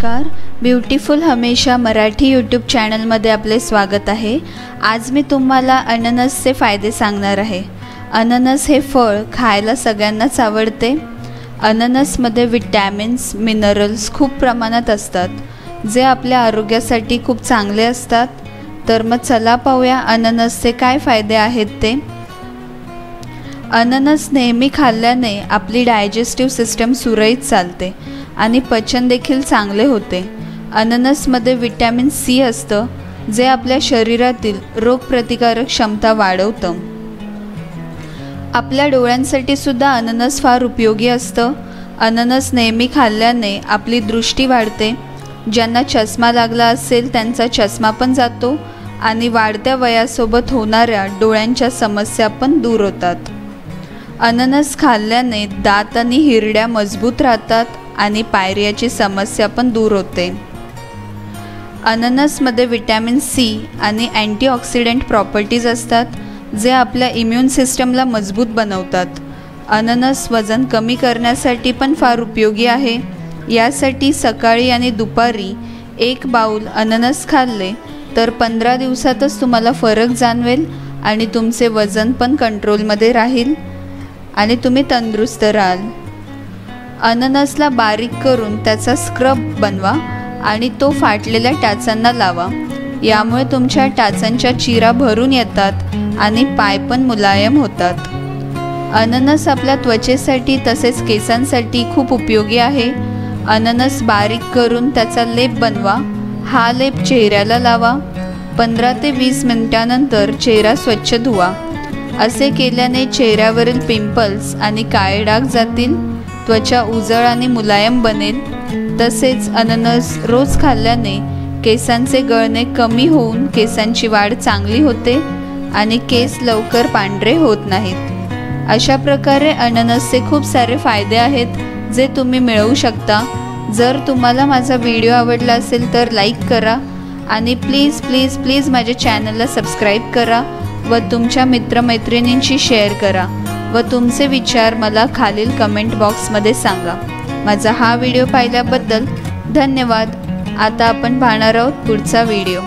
नमस्कार, ब्युटिफुल हमेशा मराठी यूट्यूब चॅनलमध्ये आपले स्वागत आहे। आज मी तुम्हाला अननसचे फायदे सांगणार आहे। अननस हे फळ खायला सगळ्यांनाच आवडते। अननसमध्ये विटॅमिन्स, मिनरल्स खूप प्रमाणात असतात, जे आपल्या आरोग्यासाठी खूप चांगले असतात। तर मग चला पाहूया अननसचे काय फायदे आहेत ते। अननस नेहमी खाल्ल्याने आपली डायजेस्टिव्ह सिस्टम सुरळीत चालते आणि पचन देखील चांगले होते। अननसमध्ये विटॅमिन सी असतं, जे आपल्या शरीरातील रोगप्रतिकारक क्षमता वाढवतं। आपल्या डोळ्यांसाठी सुद्धा अननस फार उपयोगी असतं। अननस नेहमी खाल्ल्याने आपली दृष्टी वाढते। ज्यांना चष्मा लागला असेल त्यांचा चष्मा पण जातो आणि वाढत्या वयासोबत होणाऱ्या डोळ्यांच्या समस्या पण दूर होतात। अननस खाल्ल्याने दात आणि हिरड्या मजबूत राहतात आणि पायरियाची समस्या पण दूर होते। अननसमध्ये विटॅमिन सी आणि अँटीऑक्सिडंट प्रॉपर्टीज असतात, जे आपल्या इम्यून सिस्टमला मजबूत बनवतात। अननस वजन कमी करण्यासाठी पण फार उपयोगी आहे। यासाठी सकाळी आणि दुपारी 1 बाउल अननस खाल्ले तर 15 दिवसातच तुम्हाला फरक जाणवेल आणि तुमचे वजन पण कंट्रोलमध्ये राहील आणि तुम्ही तंदुरुस्त राहाल। अननसला बारीक करून त्याचा स्क्रब बनवा आणि तो फाटलेल्या टाचांना लावा। यामुळे तुमच्या टाचांच्या चिरा भरून येतात आणि पाय पण मुलायम होतात। अननस आपल्या त्वचेसाठी तसेच केसांसाठी खूप उपयोगी आहे। अननस बारीक करून त्याचा लेप बनवा। हा लेप चेहऱ्याला लावा। 15 ते 20 मिनिटांनंतर चेहरा स्वच्छ धुवा। असे केल्याने चेहऱ्यावरील पिंपल्स आणि काळे डाग जातील, त्वचा उजळ आणि मुलायम बनेल। तसेच अननस रोज खाल्ल्याने केसांचे गळणे कमी होऊन केसांची वाढ चांगली होते आणि केस लवकर पांढरे होत नाहीत। अशा प्रकारे अननसचे खूप सारे फायदे आहेत, जे तुम्ही मिळवू शकता। जर तुम्हाला माझा व्हिडिओ आवडला असेल तर लाईक करा आणि प्लीज प्लीज प्लीज माझ्या चॅनलला सबस्क्राईब करा व तुमच्या मित्रमैत्रिणींशी शेअर करा व तुमचे विचार मला खालील कमेंट बॉक्समध्ये सांगा। माझा हा व्हिडिओ पाहिल्याबद्दल धन्यवाद। आता आपण पाहणार आहोत पुढचा व्हिडिओ।